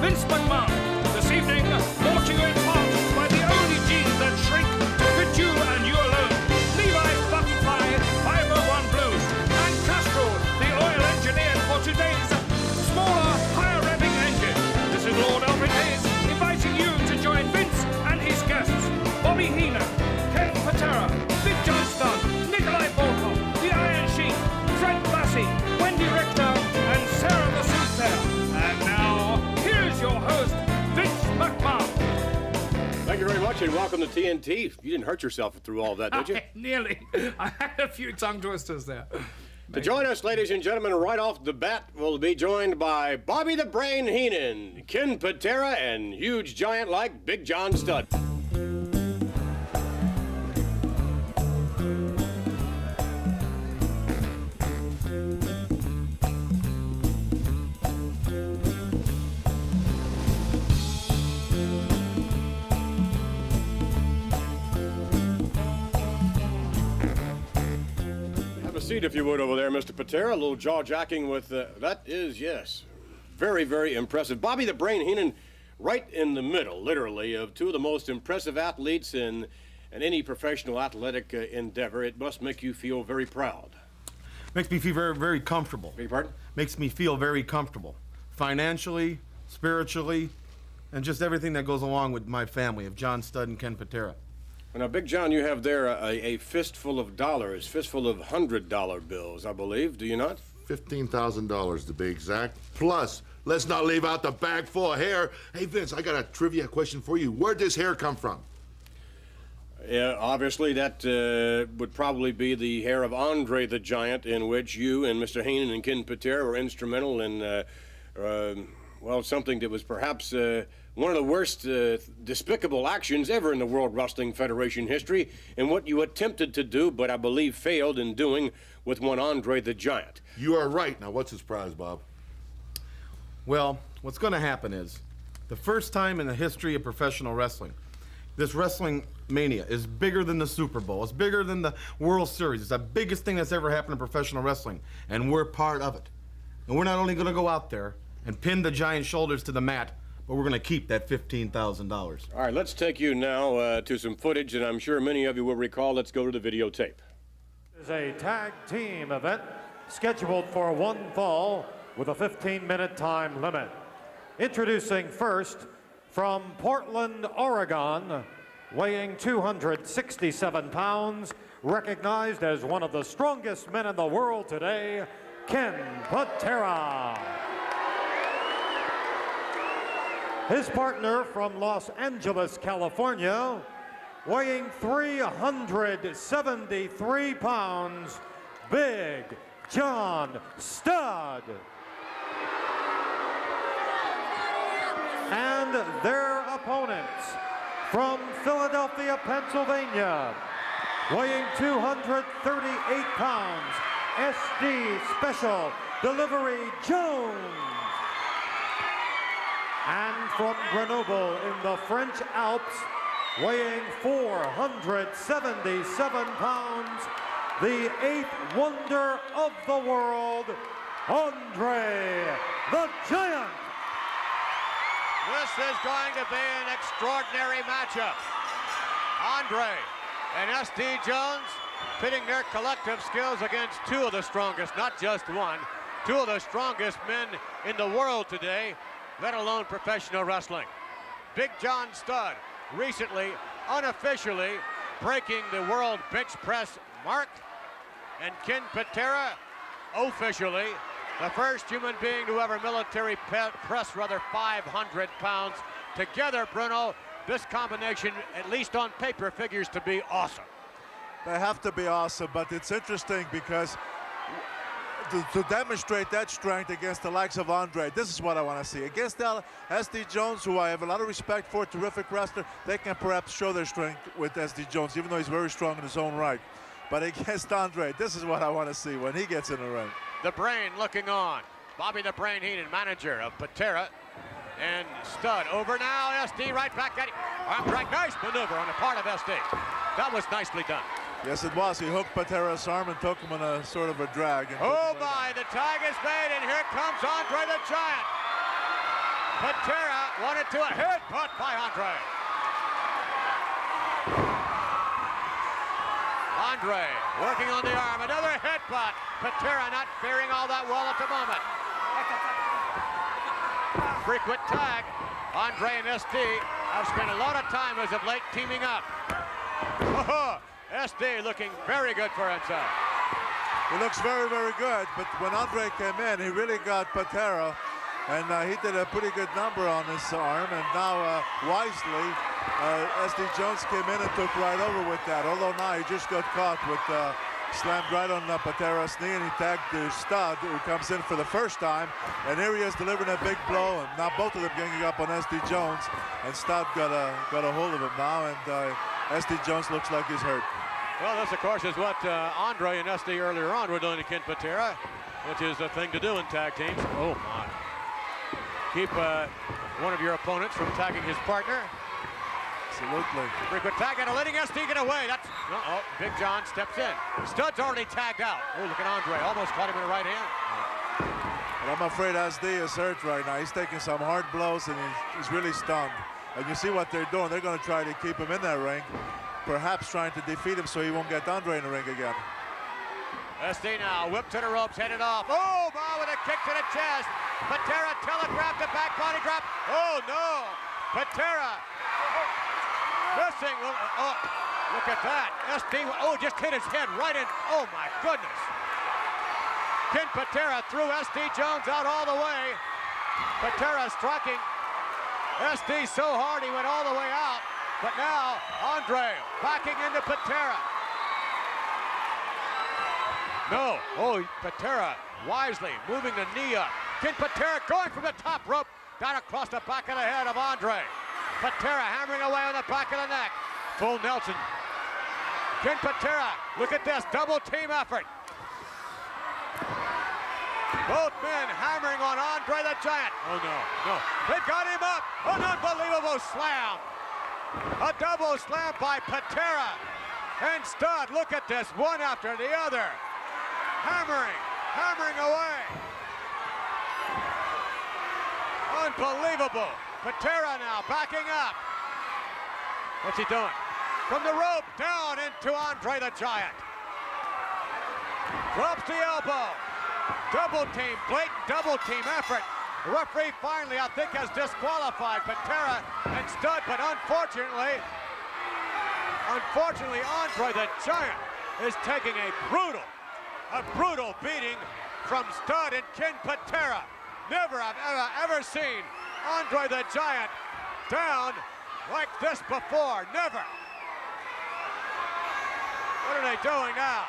Vince McMahon. This evening, brought to you in part by the only jeans that shrink to fit you and you alone. Levi's Buttonfly 501 Blues. And Castrol, the oil engineered for today's smaller, higher revving engine. This is Lord Alfred Hayes inviting you to join Vince and his guests. Bobby Heenan, Ken Patera, Big John Studd, Nikolai Volkov, the Iron Sheik, Fred Blassie, Wendy Richter, and Sarah the Soothsayer. And now, here's your host, Vince McMahon. Thank you very much, and welcome to TNT. You didn't hurt yourself through all that, did you? Nearly. I had a few tongue twisters there. To join us, ladies and gentlemen, right off the bat, we'll be joined by Bobby the Brain Heenan, Ken Patera, and huge giant like Big John Studd. Seat, if you would, over there, Mr. Patera. A little jaw-jacking with, that is, yes, very, very impressive. Bobby the Brain Heenan, right in the middle, literally, of two of the most impressive athletes in any professional athletic endeavor. It must make you feel very proud. Makes me feel very, very comfortable. Beg your pardon? Makes me feel very comfortable. Financially, spiritually, and just everything that goes along with my family of John Studd and Ken Patera. Now, Big John, you have there a fistful of dollars, fistful of $100 bills, I believe, do you not? $15,000 to be exact. Plus, let's not leave out the bag full of hair. Hey, Vince, I got a trivia question for you. Where'd this hair come from? Yeah, obviously, that would probably be the hair of Andre the Giant, in which you and Mr. Heenan and Ken Patera were instrumental in, well, something that was perhaps one of the worst despicable actions ever in the World Wrestling Federation history, and what you attempted to do, but I believe failed in doing, with one Andre the Giant. You are right. Now, what's his prize, Bob? Well, what's going to happen is, the first time in the history of professional wrestling, this wrestling mania is bigger than the Super Bowl. It's bigger than the World Series. It's the biggest thing that's ever happened in professional wrestling, and we're part of it. And we're not only going to go out there and pin the Giant's shoulders to the mat, but we're going to keep that $15,000. All right, let's take you now to some footage that I'm sure many of you will recall. Let's go to the videotape. It's a tag team event scheduled for one fall with a 15-minute time limit. Introducing first, from Portland, Oregon, weighing 267 pounds, recognized as one of the strongest men in the world today, Ken Patera. His partner from Los Angeles, California, weighing 373 pounds, Big John Studd. And their opponents from Philadelphia, Pennsylvania, weighing 238 pounds, SD Special Delivery Jones. And from Grenoble in the French Alps, weighing 477 pounds, the eighth wonder of the world, Andre the Giant. This is going to be an extraordinary matchup. Andre and SD Jones pitting their collective skills against two of the strongest, not just one, two of the strongest men in the world today, let alone professional wrestling. Big John Studd recently, unofficially, breaking the world bench press mark, and Ken Patera, officially, the first human being to ever military press 500 pounds. Together, Bruno, this combination, at least on paper, figures to be awesome. They have to be awesome, but it's interesting because to demonstrate that strength against the likes of Andre, this is what I want to see. Against SD Jones, who I have a lot of respect for, terrific wrestler, they can perhaps show their strength with SD Jones, even though he's very strong in his own right. But against Andre, this is what I want to see when he gets in the ring. The Brain looking on. Bobby the Brain Heenan, manager of Patera and Studd. Over now, SD right back at him. Arm drag, nice maneuver on the part of SD. That was nicely done. Yes, it was. He hooked Patera's arm and took him on a sort of a drag. Oh my, the tag is made, and here comes Andre the Giant. Patera wanted to a headbutt by Andre. Andre working on the arm, another headbutt. Patera not faring all that well at the moment. Frequent tag. Andre and SD have spent a lot of time as of late teaming up. SD looking very good for himself. He looks very, very good, but when Andre came in, he really got Patera, and he did a pretty good number on his arm, and now wisely, SD Jones came in and took right over with that, although now he just got caught with slammed right on Patera's knee, and he tagged the Stud, who comes in for the first time, and here he is delivering a big blow, and now both of them ganging up on SD Jones, and Stud got a hold of him now, and SD Jones looks like he's hurt. Well, this, of course, is what Andre and SD earlier on were doing to Ken Patera, which is a thing to do in tag teams. Oh, my. Keep one of your opponents from tagging his partner. Absolutely. Frequent tag and letting SD get away. That's Big John steps in. Stud's already tagged out. Oh, look at Andre. Almost caught him in the right hand. But I'm afraid SD is hurt right now. He's taking some hard blows, and he's really stunned. And you see what they're doing. They're going to try to keep him in that ring, perhaps trying to defeat him so he won't get Andre in the ring again. SD now, whip to the ropes, headed off. Oh, wow, with a kick to the chest. Patera telegraphed the back body drop. Oh, no. Patera missing. Oh, look at that. SD, just hit his head right in. Oh, my goodness. Ken Patera threw SD Jones out all the way. Patera striking SD so hard he went all the way out. But now, Andre backing into Patera. No. Oh, Patera wisely moving the knee up. Ken Patera going from the top rope down across the back of the head of Andre. Patera hammering away on the back of the neck. Full Nelson. Ken Patera, look at this, double team effort. Both men hammering on Andre the Giant. Oh, no. They got him up. An unbelievable slam. A double slam by Patera. And Stud, look at this, one after the other. Hammering away. Unbelievable. Patera now backing up. What's he doing? From the rope down into Andre the Giant. Drops the elbow. Double team, blatant double team effort. The referee finally, I think, has disqualified Patera and Stud, but unfortunately, Andre the Giant is taking a brutal beating from Stud and Ken Patera. Never have ever seen Andre the Giant down like this before. Never. What are they doing now?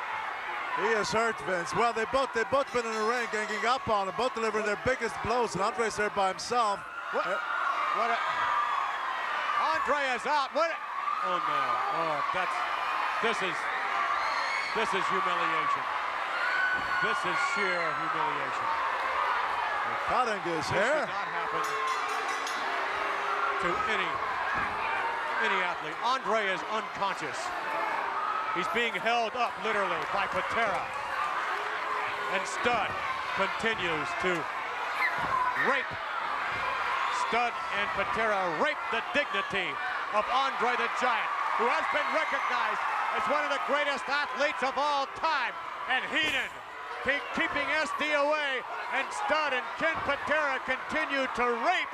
He is hurt, Vince. Well, they both been in the ring, ganging up on him, both delivering their biggest blows, and Andre's there by himself. Andre is out. Oh no! Oh, this is humiliation. This is sheer humiliation. Cutting his hair. This should not happen to any athlete. Andre is unconscious. He's being held up literally by Patera. And Stud continues to rape. Stud and Patera rape the dignity of Andre the Giant, who has been recognized as one of the greatest athletes of all time. And Heenan keeping SD away, and Stud and Ken Patera continue to rape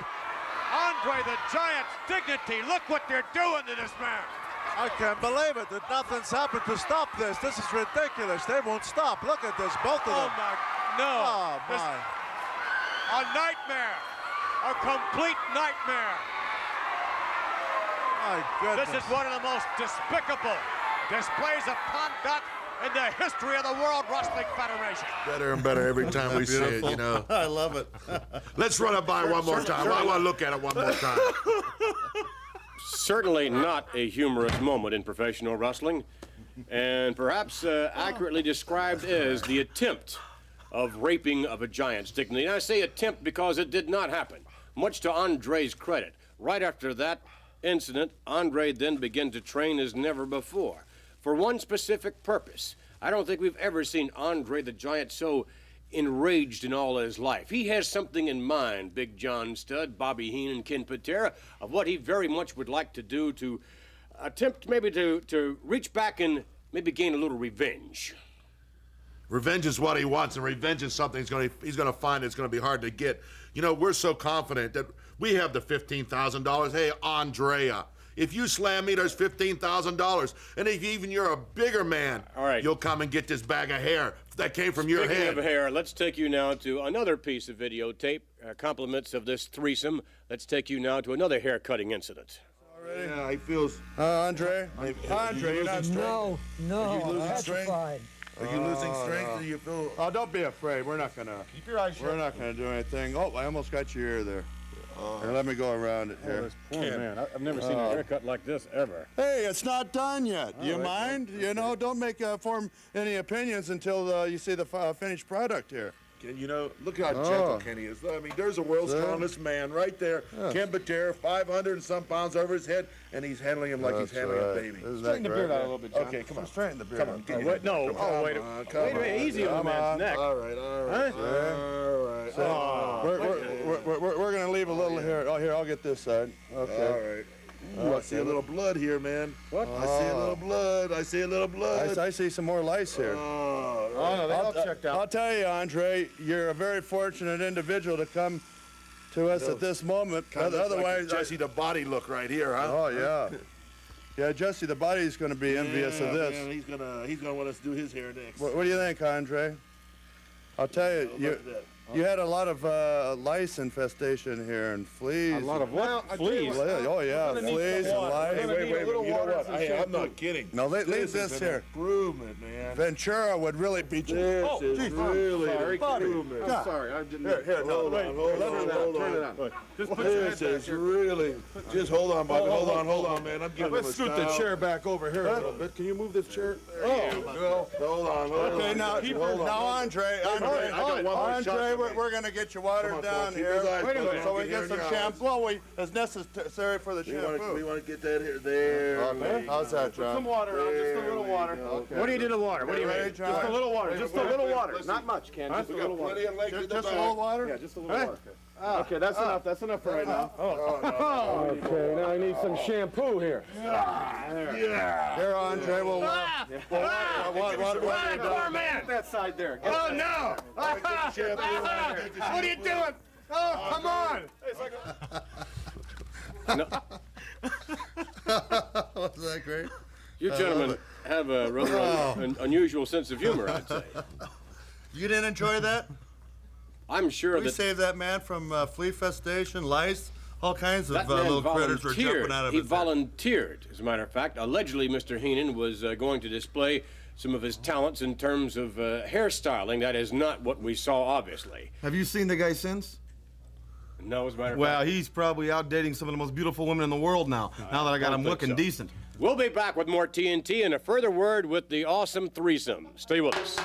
Andre the Giant's dignity. Look what they're doing to this man. I can't believe it that nothing's happened to stop this. This is ridiculous. They won't stop. Look at this, both of them. Oh my, no. Oh my. A nightmare. A complete nightmare. My goodness. This is one of the most despicable displays of conduct in the history of the World Wrestling Federation. Better and better every time we see it, you know. I love it. Let's run it by one more time. I want to look at it one more time. Certainly not a humorous moment in professional wrestling, and perhaps accurately described as the attempt of raping of a giant's dignity. And I say attempt because it did not happen, much to Andre's credit. Right after that incident, Andre then began to train as never before, for one specific purpose. I don't think we've ever seen Andre the Giant so enraged in all his life. He has something in mind, Big John Studd, Bobby Heenan, Ken Patera, of what he very much would like to do to attempt maybe to reach back and maybe gain a little revenge. Revenge is what he wants, and revenge is something he's gonna find it's gonna be hard to get. You know, we're so confident that we have the $15,000. Hey, Andrea, if you slam me, there's $15,000. And if even you're a bigger man, all right, you'll come and get this bag of hair that came from your head. Speaking of hair, let's take you now to another piece of videotape, compliments of this threesome. Let's take you now to another hair-cutting incident. Yeah, he feels... Andre, you're not strength. No, Are you losing strength? petrified. Are you losing strength? Do you feel... Oh, don't be afraid. We're not gonna. Keep your eyes shut. We're not gonna do anything. Oh, I almost got your ear there. Here, let me go around it here. Poor man. I've never seen a haircut like this ever. Hey, it's not done yet. Do you mind? You know, don't form any opinions until you see the finished product here. You know, look how gentle Kenny is. I mean, there's a world's strongest man right there. Ken Patera, 500 and some pounds over his head, and he's handling him like he's handling a baby. Straighten the beard out a little bit, John. Okay, come on. Straighten the beard out. Come on, Wait, no. Oh, wait a minute. Easy on the man's neck. All right. We're gonna leave a little here. Oh, here, I'll get this side. Okay. All right. Ooh, I see a little blood here, man. What? I see a little blood. I see a little blood. I see some more lice here. Oh, no, they all checked out. I'll tell you, Andre, you're a very fortunate individual to come to us at this moment. Otherwise, Jesse, the body look right here, huh? Oh yeah, yeah, Jesse, the body's going to be envious of this. Man, he's gonna want us to do his hair next. What do you think, Andre? I'll tell you, you had a lot of lice infestation here and fleas. A lot of what? Fleas? Oh yeah, fleas and lice. Wait, you know what? I'm not kidding. No, leave this here. Improvement, man. Ventura would really beat you. This is really improvement. I'm sorry. I didn't. Here, no, Hold on. Turn it on. Just put This is really. Just hold on, Bobby. Hold on, man. I'm giving him a Let's scoot the style. chair back over here a little bit. Can you move this chair? Hold on. Okay, now, Andre, we're going to get you watered down here. Wait a minute. So we get some shampoo. Well, as necessary for the shampoo. We want to get that here. There. Okay. How's that, John? Some water on, just a little water. Okay. What do you do to water? What do you Ready, mean? John? Just a little water. Just a little water. Not much, Ken. Just a little water. Just a little water? Yeah, just a little water. Okay, that's enough. That's enough for right now. Okay, now I need some shampoo here. Here, Andre, we'll Poor man. Get that side there. Oh, no! What are you doing? Oh, come on! Wasn't that great? You gentlemen have a rather unusual sense of humor, I'd say. You didn't enjoy that? I'm sure We that saved that man from flea festation, lice, all kinds of that man little critters were volunteered. jumping out of He his head. volunteered, as a matter of fact. Allegedly, Mr. Heenan was going to display some of his talents in terms of hairstyling. That is not what we saw, obviously. Have you seen the guy since? No, as a matter of Well, fact. he's probably out dating some of the most beautiful women in the world now. Now that I got don't him think looking so. decent. We'll be back with more TNT and a further word with the awesome threesome. Stay with us.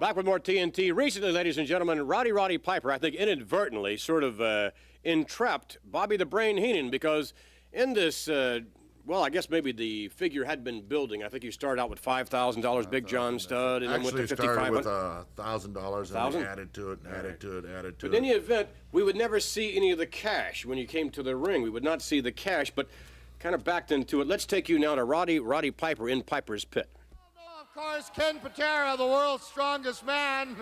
Back with more TNT. Recently, ladies and gentlemen, Roddy Piper, I think inadvertently, sort of entrapped Bobby the Brain Heenan because in this, well, I guess maybe the figure had been building. I think he started out with $5,000, Big John Stud, and then went to Actually started with $5,500. $1,000 and we added to it, added to it. But in any event, we would never see any of the cash when you came to the ring. We would not see the cash, but kind of backed into it. Let's take you now to Roddy Piper in Piper's Pit. Of course, Ken Patera, the world's strongest man.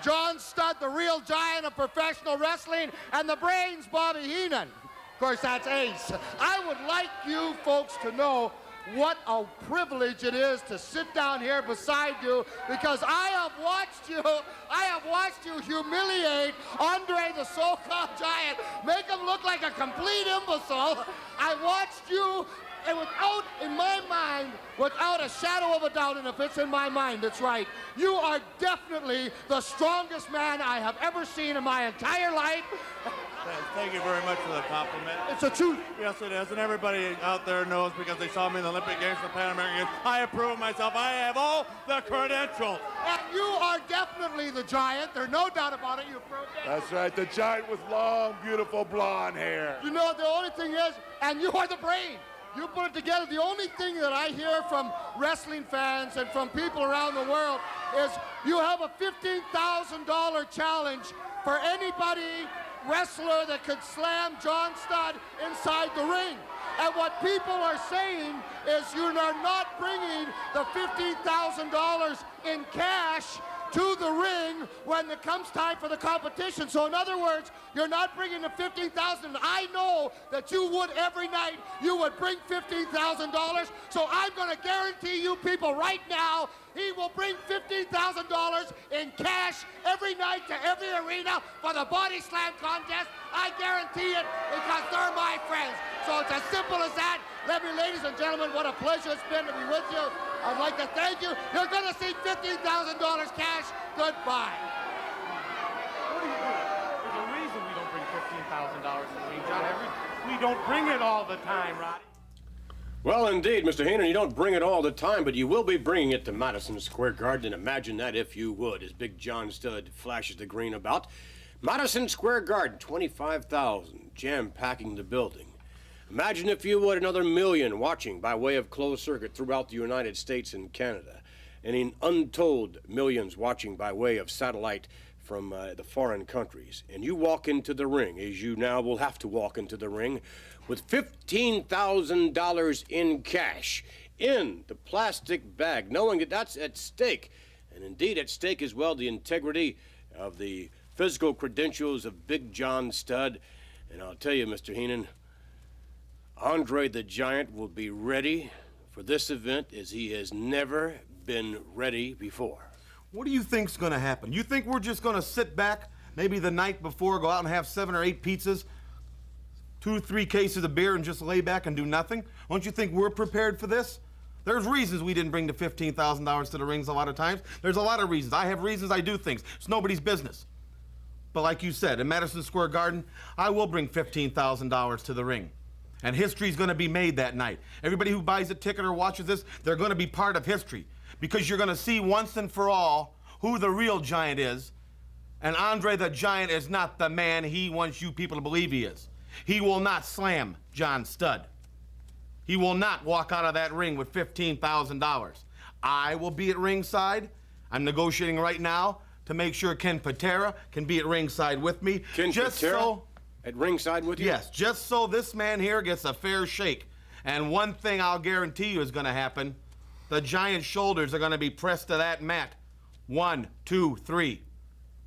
John Studd, the real giant of professional wrestling, and the brains, Bobby Heenan. Of course, that's Ace. I would like you folks to know what a privilege it is to sit down here beside you because I have watched you humiliate Andre the so-called giant, make him look like a complete imbecile. I watched you And without, in my mind, without a shadow of a doubt, and if it's in my mind, it's right, you are definitely the strongest man I have ever seen in my entire life. Thank you very much for the compliment. It's the truth. Yes, it is. And everybody out there knows because they saw me in the Olympic Games, the Pan American Games. I approve of myself. I have all the credentials. And you are definitely the giant. There's no doubt about it. You proved it. That's right, the giant with long, beautiful blonde hair. You know, the only thing is, and you are the brain. You put it together. The only thing that I hear from wrestling fans and from people around the world is you have a $15,000 challenge for anybody wrestler that could slam John Studd inside the ring. And what people are saying is you are not bringing the $15,000 in cash to the ring when it comes time for the competition. So in other words, you're not bringing the $15,000. I know that you would every night, you would bring $15,000. So I'm going to guarantee you people right now, he will bring $15,000 in cash every night to every arena for the body slam contest. I guarantee it because they're my friends. So it's as simple as that. Let me, ladies and gentlemen, what a pleasure it's been to be with you. I'd like to thank you. You're going to see $15,000 cash. Goodbye. What do you do? There's a reason we don't bring $15,000 to the ring, John. We don't bring it all the time, Roddy. Well, indeed, Mr. Heenan, you don't bring it all the time, but you will be bringing it to Madison Square Garden, and imagine that if you would, as Big John Studd flashes the green about. Madison Square Garden, 25,000, jam-packing the building. Imagine if you would, another million watching by way of closed circuit throughout the United States and Canada, and in untold millions watching by way of satellite from the foreign countries. And you walk into the ring, as you now will have to walk into the ring, with $15,000 in cash in the plastic bag, knowing that that's at stake. And indeed at stake as well the integrity of the physical credentials of Big John Studd. And I'll tell you, Mr. Heenan, Andre the Giant will be ready for this event as he has never been ready before. What do you think's gonna happen? You think we're just gonna sit back, maybe the night before, go out and have 7 or 8 pizzas, 2 or 3 cases of beer and just lay back and do nothing? Don't you think we're prepared for this? There's reasons we didn't bring the $15,000 to the rings a lot of times. There's a lot of reasons. I have reasons I do things. It's nobody's business. But like you said, in Madison Square Garden, I will bring $15,000 to the ring. And history's gonna be made that night. Everybody who buys a ticket or watches this, they're gonna be part of history. Because you're gonna see once and for all who the real giant is. And Andre the Giant is not the man he wants you people to believe he is. He will not slam John Studd. He will not walk out of that ring with $15,000. I will be at ringside. I'm negotiating right now to make sure Ken Patera can be at ringside with me. Ken Patera at ringside with you? Yes, just so this man here gets a fair shake. And one thing I'll guarantee you is gonna happen. The Giant's shoulders are gonna be pressed to that mat. 1, 2, 3.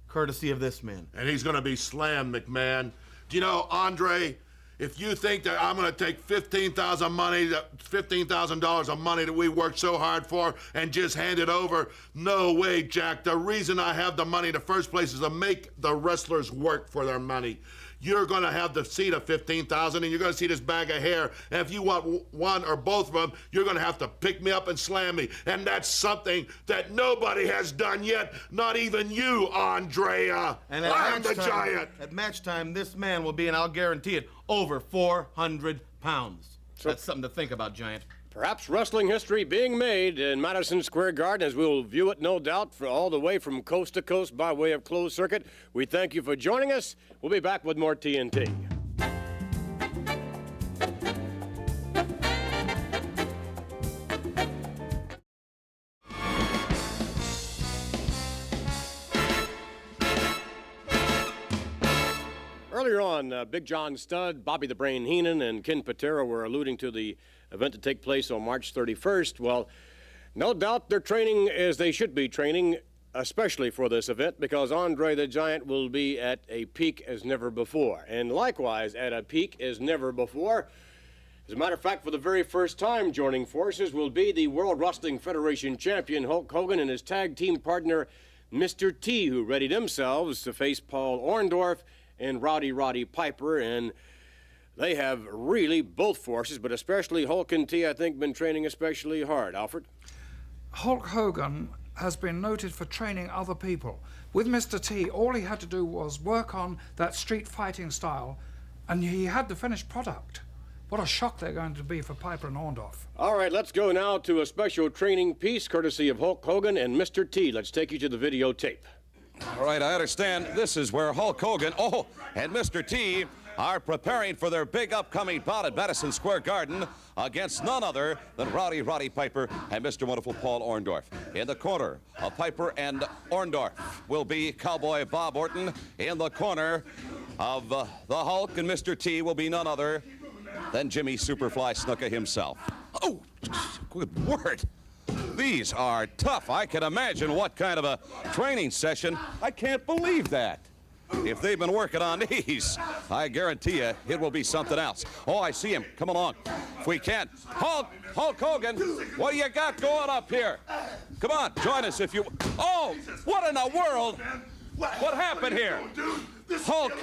Courtesy of this man. And he's gonna be slammed, McMahon. Do you know, Andre, if you think that I'm gonna take $15,000 of money that we worked so hard for and just hand it over, no way, Jack. The reason I have the money in the first place is to make the wrestlers work for their money. You're gonna have the seat of $15,000 and you're gonna see this bag of hair. And if you want one or both of them, you're gonna have to pick me up and slam me. And that's something that nobody has done yet, not even you, Andrea. And I'm the giant. At match time, this man will be, and I'll guarantee it, over 400 pounds. So that's something to think about, Giant. Perhaps wrestling history being made in Madison Square Garden as we'll view it, no doubt, for all the way from coast to coast by way of closed circuit. We thank you for joining us. We'll be back with more TNT. Earlier on, Big John Studd, Bobby the Brain Heenan, and Ken Patera were alluding to the event to take place on March 31st. Well, no doubt they're training as they should be training, especially for this event, because Andre the Giant will be at a peak as never before. And likewise, at a peak as never before. As a matter of fact, for the very first time joining forces will be the World Wrestling Federation champion Hulk Hogan and his tag team partner, Mr. T, who readied themselves to face Paul Orndorff and Roddy Piper. And they have really, both forces, but especially Hulk and T, I think, been training especially hard. Alfred? Hulk Hogan has been noted for training other people. With Mr. T, all he had to do was work on that street fighting style, and he had the finished product. What a shock they're going to be for Piper and Orndorff. All right, let's go now to a special training piece courtesy of Hulk Hogan and Mr. T. Let's take you to the videotape. All right, I understand this is where Hulk Hogan, and Mr. T are preparing for their big upcoming bout at Madison Square Garden against none other than Roddy Piper and Mr. Wonderful Paul Orndorff. In the corner of Piper and Orndorff will be Cowboy Bob Orton. In the corner of the Hulk and Mr. T will be none other than Jimmy Superfly Snuka himself. Oh, good word. These are tough. I can imagine what kind of a training session. I can't believe that. If they've been working on these, I guarantee you it will be something else. Oh, I see him. Come along. If we can. Hulk Hogan, what do you got going up here? Come on, join us if you... Oh, what in the world? What happened here? Hulk,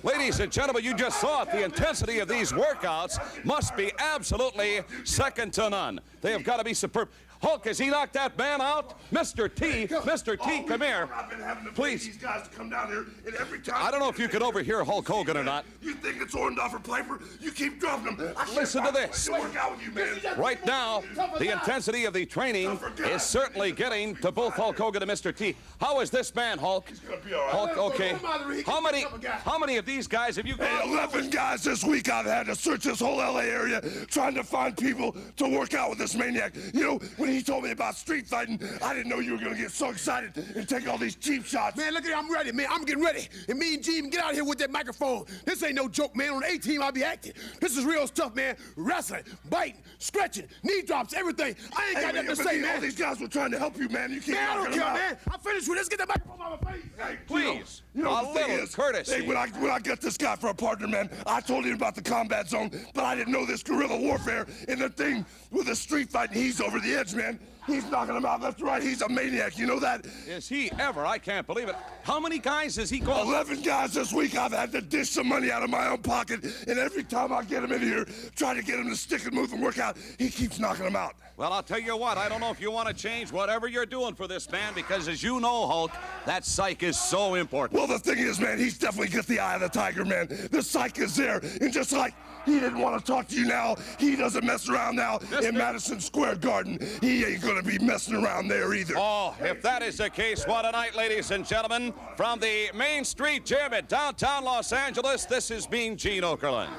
ladies and gentlemen, you just saw it. The intensity of these workouts must be absolutely second to none. They have got to be superb. Hulk, has he knocked that man out? Mr. T, come here. I've been having to please. These guys to come down here, and every time... I don't know if you can overhear Hulk Hogan or not. You think it's Orndorff or Piper? You keep dropping them. Listen to this. Work out with you, man. Right now, the intensity of the training is certainly getting to both Hulk Hogan and Mr. T. How is this man, Hulk? He's gonna be all right. Hulk, okay. How many of these guys have you got? Hey, 11 guys this week. I've had to search this whole LA area trying to find people to work out with this maniac. You know, when he told me about street fighting, I didn't know you were gonna get so excited and take all these cheap shots. Man, look at it, I'm ready, man. I'm getting ready. And me and Gene, get out here with that microphone. This ain't no joke, man. On the A-team, I'll be acting. This is real stuff, man. Wrestling, biting, stretching, knee drops, everything. I ain't got nothing to say, man. All these guys were trying to help you, man. You can't. Man, I don't care, man. I'm finished with this. Get that microphone out of my face. Hey, please. You know a the thing little is, courtesy. Hey, when I got this guy for a partner, man, I told him about the combat zone, but I didn't know this guerrilla warfare and the thing with the street fighting. He's over the edge, man. He's knocking him out left and right. He's a maniac. You know that? Is he ever? I can't believe it. How many guys has he called? 11 guys this week. I've had to dish some money out of my own pocket, and every time I get him in here, try to get him to stick and move and work out, he keeps knocking them out. Well, I'll tell you what, I don't know if you want to change whatever you're doing for this man, because as you know, Hulk, that psych is so important. Well, the thing is, man, he's definitely got the eye of the tiger, man. The psych is there, and just like he didn't want to talk to you now, he doesn't mess around now in Madison Square Garden. He ain't gonna be messing around there either. Oh, if that is the case, what a night, ladies and gentlemen. From the Main Street Gym in downtown Los Angeles, this is Mean Gene Okerlund.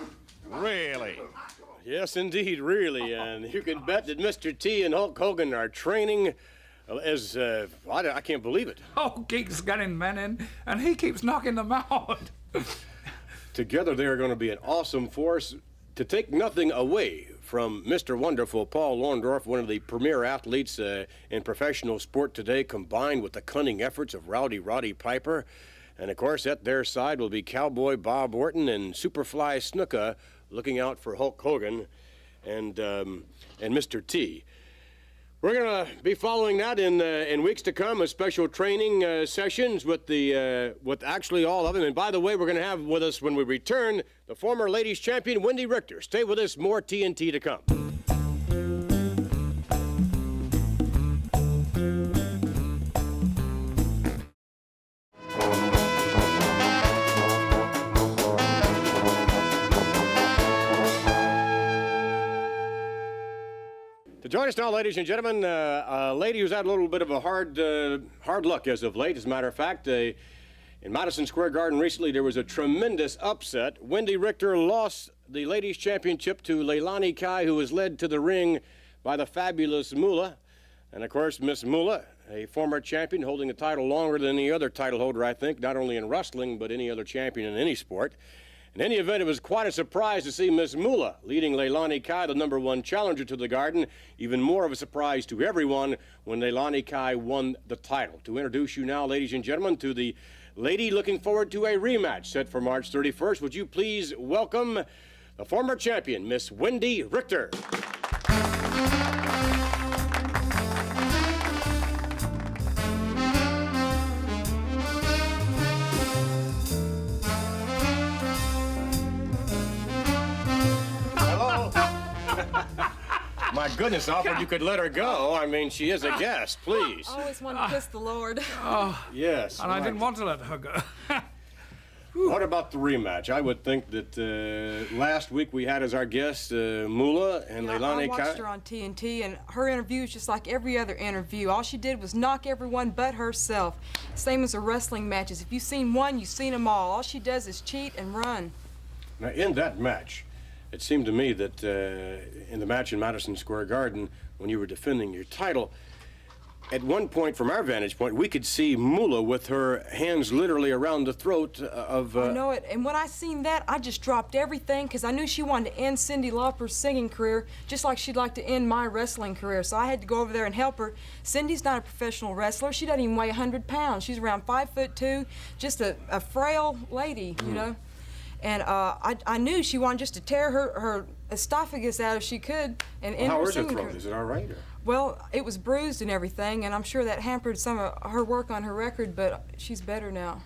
Really? Yes, indeed, really. And you can bet that Mr. T and Hulk Hogan are training as, I can't believe it. Oh, keeps getting men in, and he keeps knocking them out. Together, they are going to be an awesome force to take nothing away from Mr. Wonderful Paul Orndorff, one of the premier athletes in professional sport today, combined with the cunning efforts of Roddy Piper. And, of course, at their side will be Cowboy Bob Orton and Superfly Snuka, looking out for Hulk Hogan and Mr. T. We're going to be following that in weeks to come, a special training sessions with actually all of them. And by the way, we're going to have with us when we return the former ladies champion Wendy Richter. Stay with us, more TNT to come. Join us now, ladies and gentlemen, a lady who's had a little bit of a hard luck as of late. As a matter of fact, in Madison Square Garden recently, there was a tremendous upset. Wendy Richter lost the ladies' championship to Leilani Kai, who was led to the ring by the fabulous Moolah. And, of course, Miss Moolah, a former champion holding the title longer than any other title holder, I think, not only in wrestling, but any other champion in any sport. In any event, it was quite a surprise to see Miss Moolah leading Leilani Kai, the #1 challenger, to the Garden. Even more of a surprise to everyone when Leilani Kai won the title. To introduce you now, ladies and gentlemen, to the lady looking forward to a rematch set for March 31st. Would you please welcome the former champion, Miss Wendy Richter. goodness, Alfred, you could let her go. I mean, she is a guest. Please. I always wanted to kiss the Lord. Yes. And I didn't want to let her go. What about the rematch? I would think that last week we had as our guest Moolah and Leilani Kai. I watched her on TNT, and her interview is just like every other interview. All she did was knock everyone but herself. Same as her wrestling matches. If you've seen one, you've seen them all. All she does is cheat and run. Now, in that match, it seemed to me that in the match in Madison Square Garden, when you were defending your title, at one point, from our vantage point, we could see Moolah with her hands literally around the throat of... I know it, and when I seen that, I just dropped everything because I knew she wanted to end Cyndi Lauper's singing career just like she'd like to end my wrestling career, so I had to go over there and help her. Cindy's not a professional wrestler. She doesn't even weigh 100 pounds. She's around 5'2", just a frail lady, you know? And I knew she wanted just to tear her esophagus out if she could and end her singing career. How is her throat? Is it all right? Or? Well, it was bruised and everything, and I'm sure that hampered some of her work on her record, but she's better now.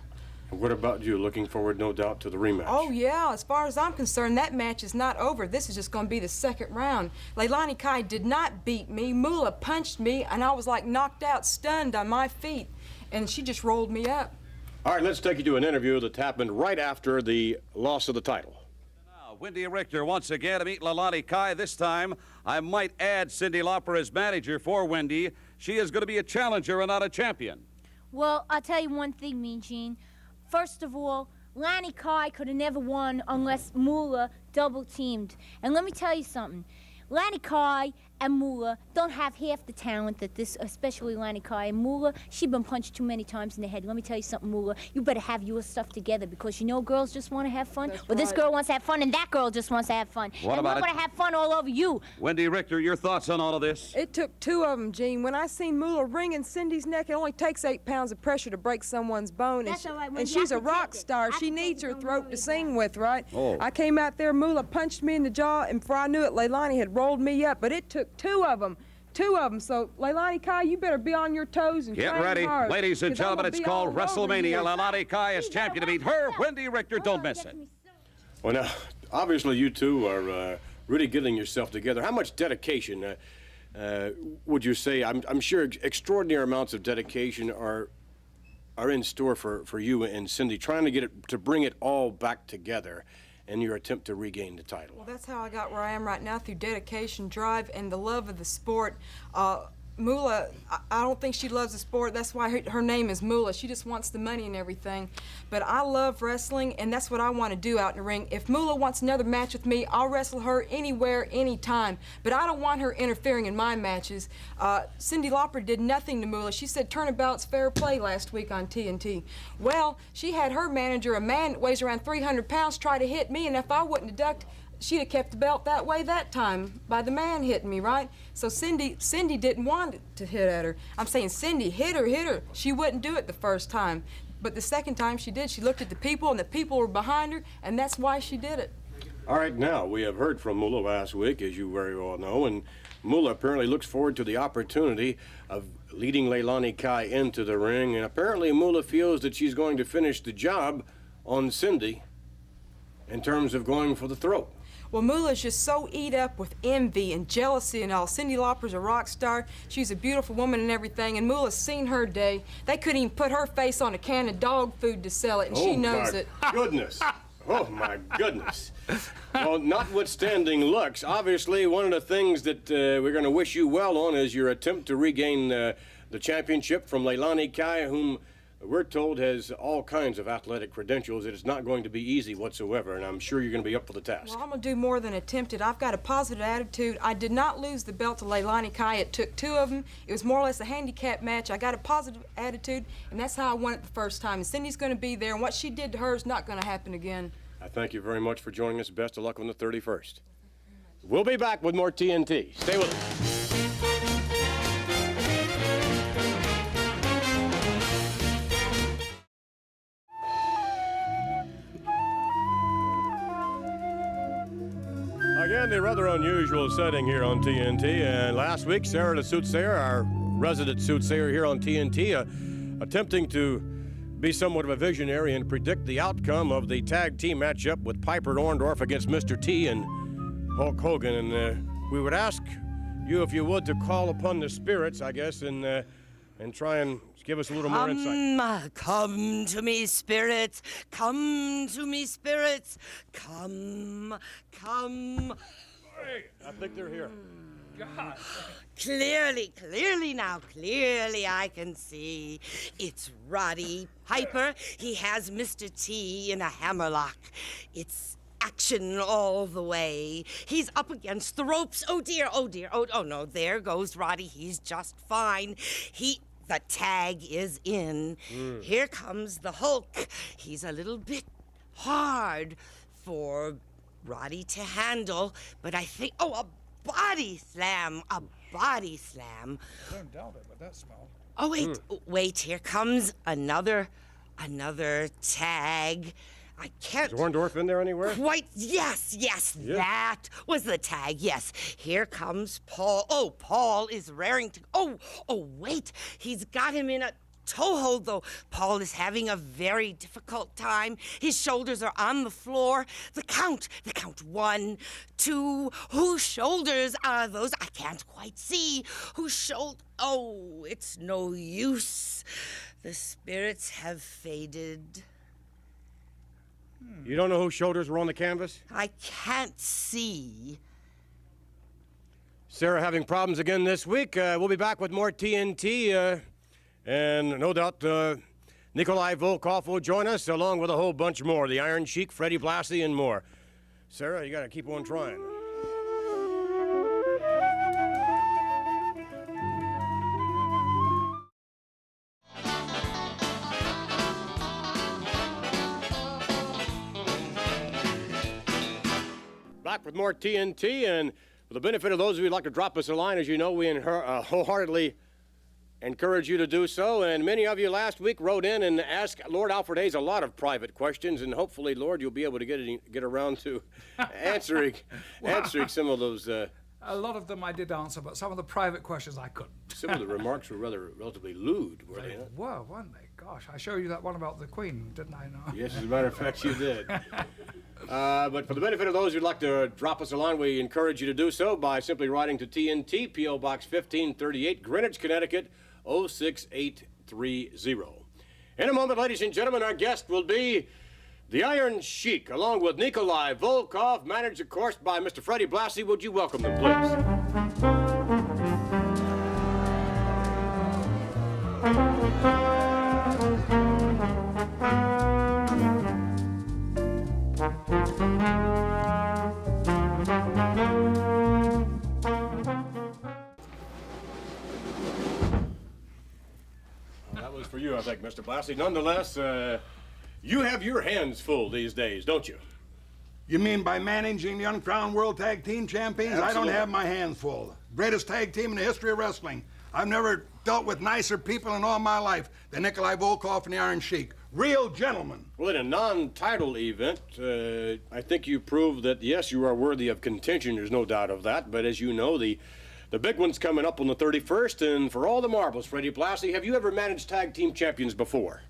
What about you? Looking forward, no doubt, to the rematch. Oh, yeah. As far as I'm concerned, that match is not over. This is just going to be the second round. Leilani Kai did not beat me. Moolah punched me, and I was like knocked out, stunned on my feet, and she just rolled me up. All right, let's take you to an interview that happened right after the loss of the title. Wendy Richter once again to meet Leilani Kai. This time, I might add Cyndi Lauper as manager for Wendy. She is going to be a challenger and not a champion. Well, I'll tell you one thing, Mean Gene. First of all, Leilani Kai could have never won unless Moolah double-teamed. And let me tell you something. Leilani Kai and Moolah don't have half the talent that this, especially Leilani Kai. And Moolah, she's been punched too many times in the head. Let me tell you something, Moolah. You better have your stuff together because you know girls just want to have fun. That's well, right. This girl wants to have fun, and that girl just wants to have fun. What and about we're going to have fun all over you. Wendy Richter, your thoughts on all of this? It took two of them, Gene. When I seen Moolah wringing Cindy's neck, it only takes 8 pounds of pressure to break someone's bone. That's all right, Wendy. And she's I a can rock take it. star. I She can take needs it. her Don't throat worry to about sing it. with, right? Oh. I came out there, Moolah punched me in the jaw, and before I knew it, Leilani had rolled me up. But it took two of them. So, Leilani Kai, you better be on your toes and Get train ready. hard, Ladies and 'cause I'm gentlemen, gonna it's be called all over WrestleMania. you. Leilani Kai is champion to beat her. Wendy Richter, don't miss it. Well, now, obviously you two are really getting yourself together. How much dedication would you say? I'm sure extraordinary amounts of dedication are in store for you and Cyndi, trying to get it to bring it all back together in your attempt to regain the title. Well, that's how I got where I am right now, through dedication, drive, and the love of the sport. Moolah, I don't think she loves the sport. That's why her name is Moolah. She just wants the money and everything. But I love wrestling, and that's what I want to do out in the ring. If Moolah wants another match with me, I'll wrestle her anywhere, anytime. But I don't want her interfering in my matches. Cyndi Lauper did nothing to Moolah. She said turnabout's fair play last week on TNT. Well, she had her manager, a man that weighs around 300 pounds, try to hit me, and if I wouldn't have ducked, she'd have kept the belt that way that time by the man hitting me, right? So Cyndi didn't want to hit at her. I'm saying Cyndi, hit her. She wouldn't do it the first time. But the second time she did, she looked at the people, and the people were behind her, and that's why she did it. All right, now, we have heard from Moolah last week, as you very well know, and Moolah apparently looks forward to the opportunity of leading Leilani Kai into the ring, and apparently Moolah feels that she's going to finish the job on Cyndi in terms of going for the throat. Well, Moolah's just so eat up with envy and jealousy and all. Cyndi Lauper's a rock star. She's a beautiful woman and everything, and Moolah's seen her day. They couldn't even put her face on a can of dog food to sell it, and she knows it. Goodness. Oh, my goodness. Well, notwithstanding looks, obviously one of the things that we're going to wish you well on is your attempt to regain the championship from Leilani Kai, whom we're told has all kinds of athletic credentials. It is not going to be easy whatsoever, and I'm sure you're going to be up for the task. Well, I'm going to do more than attempt it. I've got a positive attitude. I did not lose the belt to Leilani Kai. It took two of them. It was more or less a handicap match. I got a positive attitude, and that's how I won it the first time. And Cindy's going to be there, and what she did to her is not going to happen again. I thank you very much for joining us. Best of luck on the 31st. We'll be back with more TNT. Stay with us. Again, the rather unusual setting here on TNT. And last week, Sarah the Soothsayer, our resident soothsayer here on TNT, attempting to be somewhat of a visionary and predict the outcome of the tag team matchup with Piper Orndorff against Mr. T and Hulk Hogan. And we would ask you, if you would, to call upon the spirits, I guess, and try and give us a little more insight. Come to me, spirits. Come to me, spirits. Come. I think they're here. God. Clearly I can see. It's Roddy Piper. He has Mr. T in a hammerlock. It's action all the way. He's up against the ropes. Oh dear. Oh no, there goes Roddy. He's just fine. The tag is in. Here comes the Hulk. He's a little bit hard for Roddy to handle, but I think, a body slam. Don't doubt it, but that smell. Oh, wait, here comes another tag. I can't... Is Orndorff in there anywhere? Quite, yes, that was the tag, yes. Here comes Paul. Oh, Paul is raring to... Oh, wait, he's got him in a toehold, though. Paul is having a very difficult time. His shoulders are on the floor. The count, 1, 2. Whose shoulders are those? I can't quite see. Whose shoulder? Oh, it's no use. The spirits have faded. You don't know whose shoulders were on the canvas? I can't see. Sarah having problems again this week. We'll be back with more TNT, and no doubt Nikolai Volkov will join us, along with a whole bunch more. The Iron Sheik, Freddie Blassie, and more. Sarah, you got to keep on trying. Back with more TNT, and for the benefit of those of you who'd like to drop us a line, as you know, we wholeheartedly encourage you to do so. And many of you last week wrote in and asked Lord Alfred Hayes a lot of private questions, and hopefully, Lord, you'll be able to get around to answering some of those. A lot of them I did answer, but some of the private questions I couldn't. Some of the remarks were relatively lewd, were they not? Were, weren't they? Gosh, I showed you that one about the Queen, didn't I? No. Yes, as a matter of fact, you did. But for the benefit of those who'd like to drop us a line, we encourage you to do so by simply writing to TNT, P.O. Box 1538, Greenwich, Connecticut, 06830. In a moment, ladies and gentlemen, our guest will be the Iron Sheik, along with Nikolai Volkov, managed, of course, by Mr. Freddie Blassie. Would you welcome them, please? That was for you, I think, Mr. Blassie. Nonetheless, you have your hands full these days, don't you? You mean by managing the uncrowned World Tag Team Champions? Absolutely. I don't have my hands full. Greatest tag team in the history of wrestling. I've never dealt with nicer people in all my life than Nikolai Volkov and the Iron Sheik. Real gentlemen. Well, in a non-title event, I think you proved that, yes, you are worthy of contention. There's no doubt of that. But as you know, the big one's coming up on the 31st. And for all the marbles, Freddie Blassie, have you ever managed tag team champions before?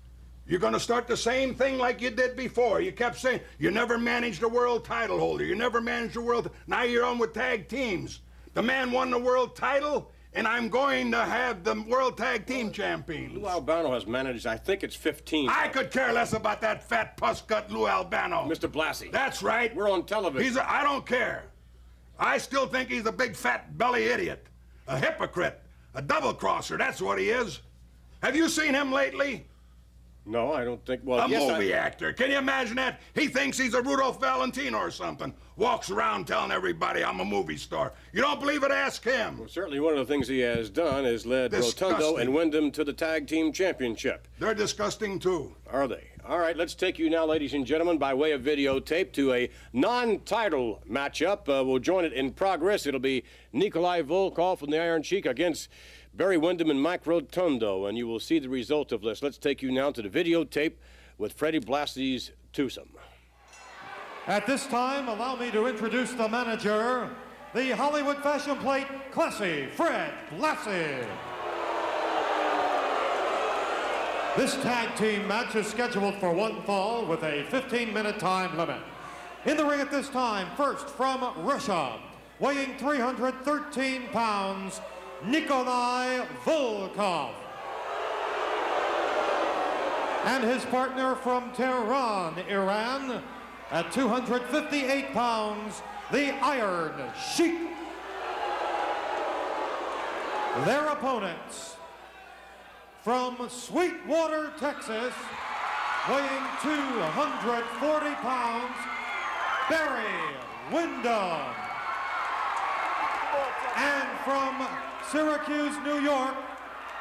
You're going to start the same thing like you did before. You kept saying you never managed a world title holder. You never managed a world... Now you're on with tag teams. The man won the world title, and I'm going to have the World Tag Team Champions. Lou Albano has managed, I think it's 15. I could care less about that fat puss-cut Lou Albano. Mr. Blassie. That's right. We're on television. I don't care. I still think he's a big fat belly idiot. A hypocrite. A double-crosser. That's what he is. Have you seen him lately? No, I don't think... Well, a movie actor. Can you imagine that? He thinks he's a Rudolph Valentino or something. Walks around telling everybody I'm a movie star. You don't believe it? Ask him. Well, certainly one of the things he has done is led Rotundo and Wyndham to the Tag Team Championship. They're disgusting, too. Are they? All right, let's take you now, ladies and gentlemen, by way of videotape to a non-title matchup. We'll join it in progress. It'll be Nikolai Volkov from the Iron Sheik against Barry Windham and Mike Rotundo, and you will see the result of this. Let's take you now to the videotape with Freddie Blassie's twosome. At this time, allow me to introduce the manager, the Hollywood Fashion Plate Classy, Fred Blassie. This tag team match is scheduled for one fall with a 15-minute time limit. In the ring at this time, first from Russia, weighing 313 pounds, Nikolai Volkov. And his partner from Tehran, Iran, at 258 pounds, the Iron Sheik. Their opponents from Sweetwater, Texas, weighing 240 pounds, Barry Windham. And from Syracuse, New York,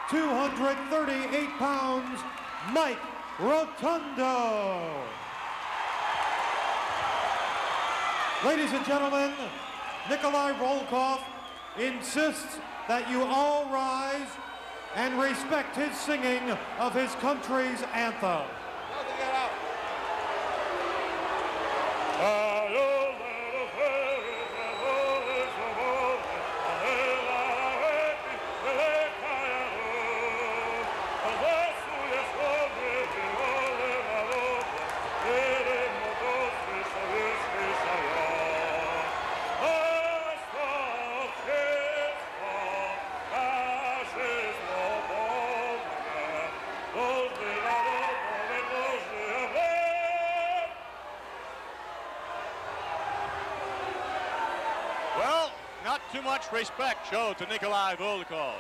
238 pounds, Mike Rotundo. Ladies and gentlemen, Nikolai Volkov insists that you all rise and respect his singing of his country's anthem. Well, not too much respect showed to Nikolai Volkov.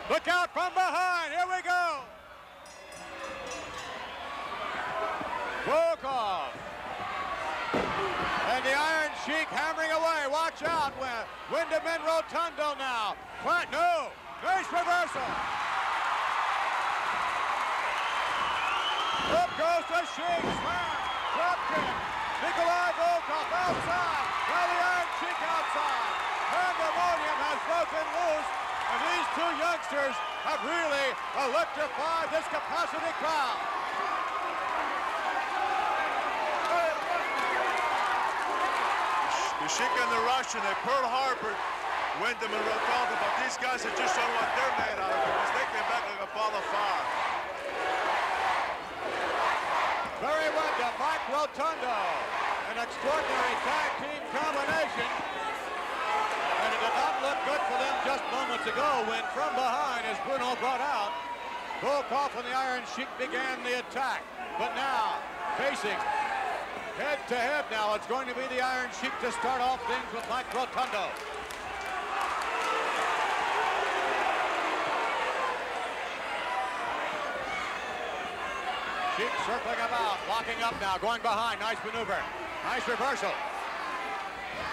Look out from behind. Here we go. Volkov. And the Iron Sheik hammering away. Watch out. Windham and Rotundo now. What? No. Nice reversal. Up goes the Sheik. Slam. Drop kick. Nikolai Volkov outside. Now the Iron Sheik outside. Pandemonium has broken loose. And these two youngsters have really electrified this capacity crowd. The Sheik and the Russian, they Pearl Harbor, Windham and Rotundo, but these guys are just showing what they're made out of because they came back like a ball of fire. Very Windham, Mike Rotundo, an extraordinary tag team combination. And it did not look good for them just moments ago when from behind, as Bruno brought out, Volkov and the Iron Sheik began the attack. But now, facing head-to-head now, it's going to be the Iron Sheik to start off things with Mike Rotundo. Sheik circling about, locking up now, going behind, nice maneuver, nice reversal.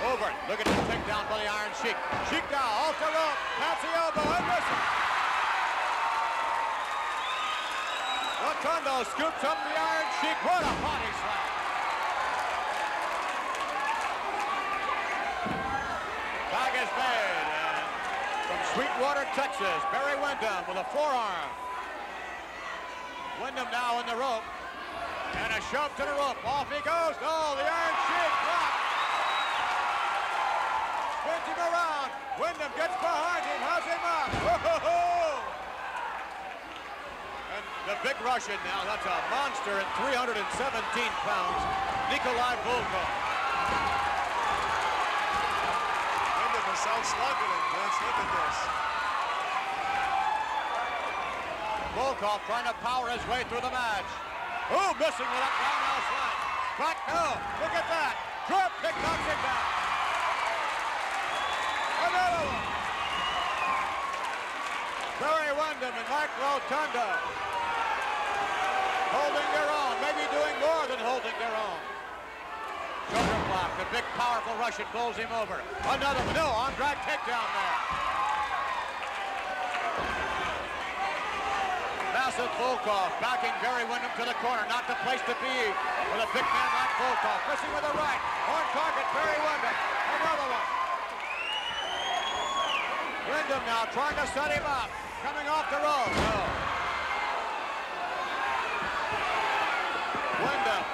Over, look at the takedown by the Iron Sheik. Sheik now, off the rope, past the elbow, and misses. Rotundo scoops up the Iron Sheik, what a body slam. Tag is made, and from Sweetwater, Texas, Barry Windham with a forearm. Windham now in the rope, and a shove to the rope. Off he goes. No, the Iron Sheik dropped. Spins him around. Windham gets behind him, has him up. Whoa-ho-ho! And the big Russian now, that's a monster at 317 pounds, Nikolai Volkov. Windham is out-slugging. Let's look at this. Volkov trying to power his way through the match. Oh, missing with that roundhouse right. Back, no, look at that. Drop kick knocks him down. Another one. Barry Windham and Mike Rotundo holding their own, maybe doing more than holding their own. Shoulder block, the big powerful Russian pulls him over. Another one, no, on drag takedown there. Massive Volkov backing Barry Windham to the corner, not the place to be with a big man like Volkov. Missing with the right, on target, Barry Windham. Another one. Windham now trying to set him up, coming off the rope. No. Windham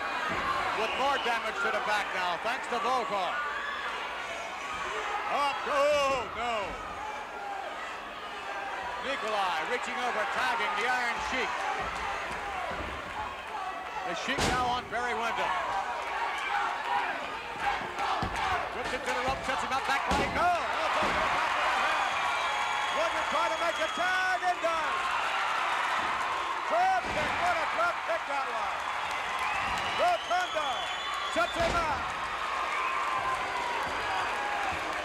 with more damage to the back now, thanks to Volkov. Up, oh, no. Nikolai reaching over, tagging the Iron Sheik. The Sheik now on Barry Windham. Whips it to the rope up, back by go. Elbow to the back of the head. Woodman trying to make a tag and does. Drop kick, what a drop kick that was. Rotundo sets him up.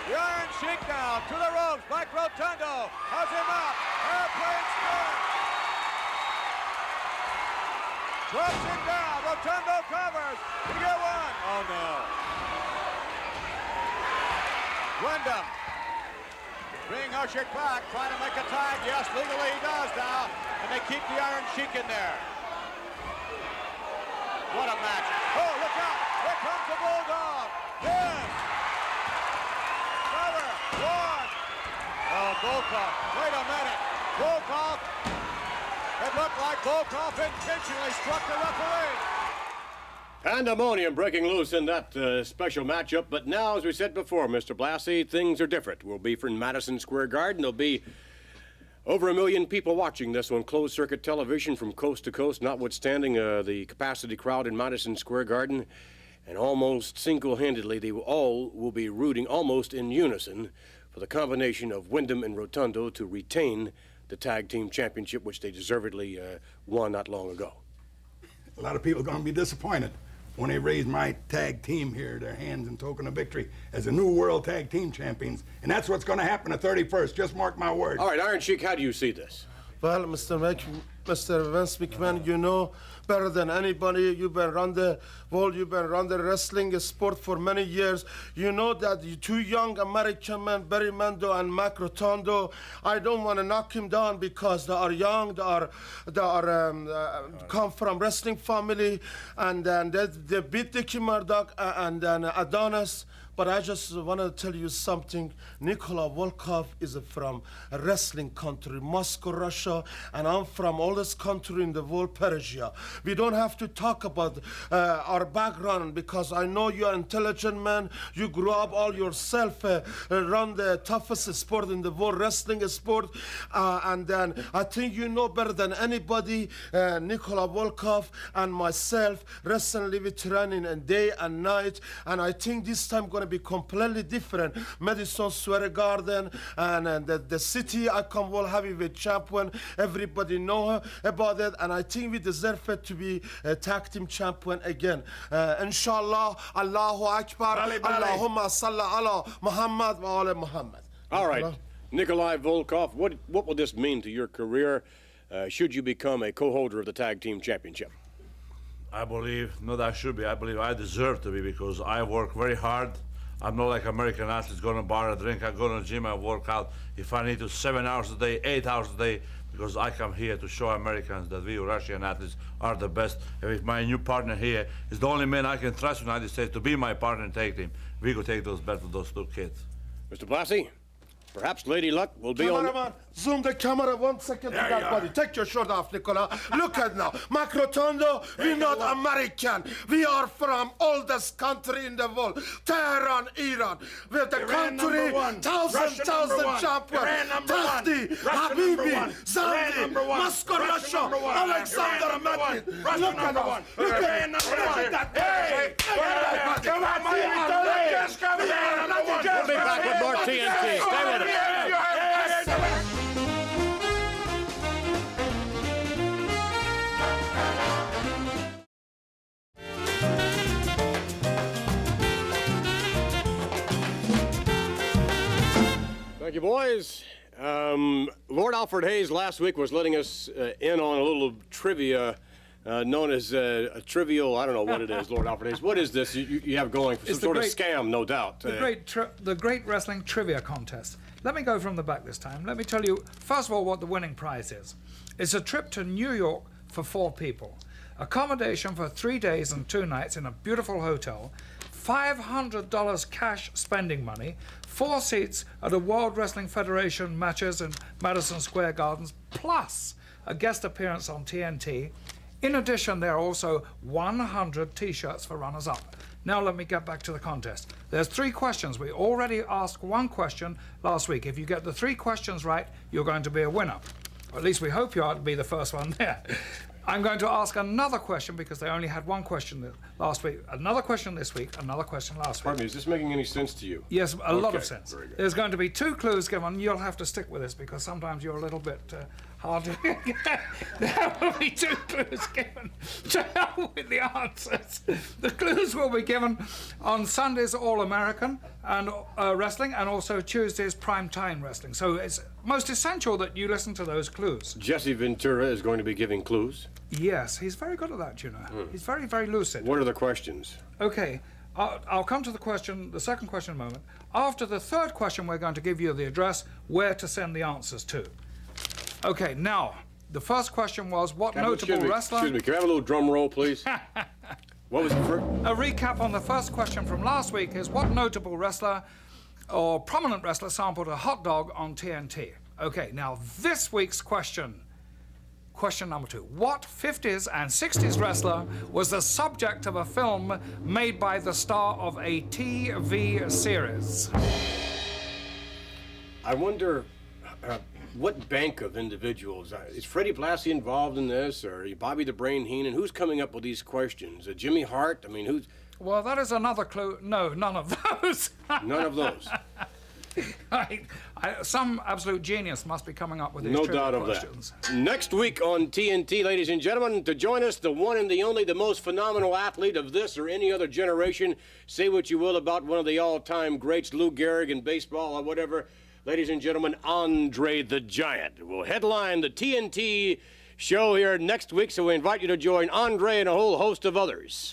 The Iron Sheik now to the ropes. Mike Rotundo has him up. Airplane spin. Drops him down. Rotundo covers. You get one. Oh no. Wyndham being ushered back, trying to make a tag. Yes, legally he does now. And they keep the Iron Sheik in there. What a match. Oh, look out. Here comes the Bulldog. Yes. Cover. One. Oh, Volkov. Wait a minute. Volkov. It looked like Volkov intentionally struck the referee. Pandemonium breaking loose in that special matchup. But now, as we said before, Mr. Blassie, things are different. We'll be from Madison Square Garden. There'll be over 1 million people watching this on closed-circuit television from coast to coast, notwithstanding the capacity crowd in Madison Square Garden. And almost single-handedly, they all will be rooting almost in unison for the combination of Wyndham and Rotundo to retain the tag team championship, which they deservedly won not long ago. A lot of people are going to be disappointed when they raise my tag team here, their hands in token of victory as the new world tag team champions. And that's what's going to happen the 31st. Just mark my words. All right, Iron Sheik, how do you see this? Well, Mr. Vince McMahon, you know better than anybody. You've been around the world, you've been around the wrestling sport for many years. You know that the two young American men, Barry Mando and Mac Rotundo, I don't want to knock him down because they are young, they come from wrestling family, and then they beat Dickie Murdoch and then Adonis. But I just want to tell you something. Nikola Volkov is from a wrestling country, Moscow, Russia, and I'm from oldest country in the world, Persia. We don't have to talk about our background because I know you're an intelligent man. You grew up all yourself around the toughest sport in the world, wrestling sport. And then I think you know better than anybody, Nikola Volkov and myself, wrestling with training and day and night. And I think this time going to be completely different. Madison Square Garden and the city I come world heavyweight champion. Everybody know about it, and I think we deserve it to be a tag team champion again. Inshallah, Allahu Akbar, Allahumma salli ala Muhammad wa ala Muhammad. All right, Nikolai Volkov, what will this mean to your career should you become a co-holder of the tag team championship? I believe, not I should be, I believe I deserve to be because I work very hard. I'm not like American athletes going to bar a drink. I go to the gym, I work out. If I need to 7 hours a day, 8 hours a day, because I come here to show Americans that we Russian athletes are the best. And if my new partner here is the only man I can trust in the United States to be my partner and tag team, we could take those bets with those two kids. Mr. Blassie, perhaps Lady Luck will be Cameraman, zoom the camera 1 second to that body. Take your shirt off, Nicola. Look at now. Mac Rotundo, we're not American. We are from oldest country in the world, Tehran, Iran. We're the country, thousand champions. Tahti, Habibi, Zandi, Moscow, Russia, Alexander Matin. Look at us. Look at that. Hey! Come on, we'll be back with more TNT. Stay with us. Thank you, boys. Lord Alfred Hayes last week was letting us in on a little trivia known as a trivial, I don't know what it is, Lord Alfred Hayes. What is this you have going? Some sort of scam, no doubt. The great wrestling trivia contest. Let me go from the back this time. Let me tell you, first of all, what the winning prize is. It's a trip to New York for 4 people. Accommodation for 3 days and 2 nights in a beautiful hotel. $500 cash spending money. 4 seats at a World Wrestling Federation matches in Madison Square Gardens, plus a guest appearance on TNT. In addition, there are also 100 T-shirts for runners-up. Now let me get back to the contest. There's 3 questions. We already asked 1 question last week. If you get the 3 questions right, you're going to be a winner. At least we hope you are to be the first one there. I'm going to ask another question because they only had one question last week. Another question this week, another question last week. Pardon me, is this making any sense to you? Yes, a lot of Okay, sense. very good. There's going to be 2 clues given. You'll have to stick with this because sometimes you're a little bit hard to get. There will be 2 clues given. To hell with the answers. The clues will be given on Sunday's All-American and wrestling and also Tuesday's Primetime Wrestling. So it's most essential that you listen to those clues. Jesse Ventura is going to be giving clues. Yes, he's very good at that, you know. He's very, very lucid. What are the questions? Okay, I'll come to the second question in a moment. After the third question, we're going to give you the address where to send the answers to. Okay, now, the first question was, what notable wrestler... Excuse me, can I have a little drum roll, please? What was the first? A recap on the first question from last week is, what notable wrestler or prominent wrestler sampled a hot dog on TNT? Okay, now this week's question. Question number 2. What 50s and 60s wrestler was the subject of a film made by the star of a TV series? I wonder what bank of individuals. Is Freddie Blassie involved in this, or Bobby the Brain Heenan? Who's coming up with these questions? Jimmy Hart? I mean, who's... Well, that is another clue. No, none of those. None of those. Some absolute genius must be coming up with these No trivia doubt of questions. that. Next week on TNT, ladies and gentlemen, to join us, the one and the only, the most phenomenal athlete of this or any other generation. Say what you will about one of the all-time greats, Lou Gehrig in baseball or whatever. Ladies and gentlemen, Andre the Giant will headline the TNT show here next week, so we invite you to join Andre and a whole host of others.